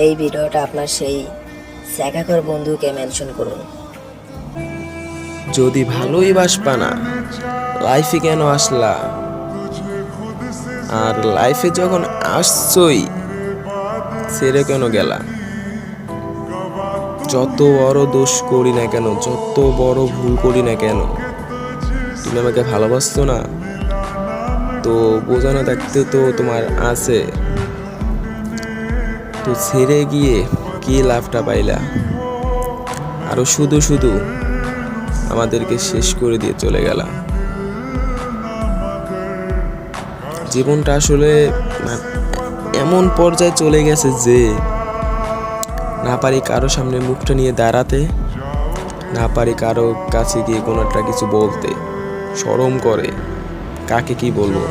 এই ভিডিওটা আপনার সেই স্যাকাকর বন্ধুকে মেনশন করুন। যদি ভালোই বাসবা না, লাইফে কেন আসলা? আর লাইফে যখন আসছই, ছেড়ে কেন গেলা? যত বড় দোষ করি না কেন, যত বড় ভুল করি না কেন, তুমি আমাকে ভালোবাসছো না? তো বোঝানো থাকতে তো তোমার আছে, তো ছেড়ে গিয়ে কি লাভটা পাইলা? আরো শুধু শুধু আমাদেরকে শেষ করে দিয়ে চলে গেলা। জীবনটা আসলে এমন পর্যায়ে চলে গেছে যে না পারি কারো সামনে মুখটা নিয়ে দাঁড়াতে, না পারি কারো কাছে গিয়ে কোনো একটা কিছু বলতে, শরম করে কাকে কি বলবো।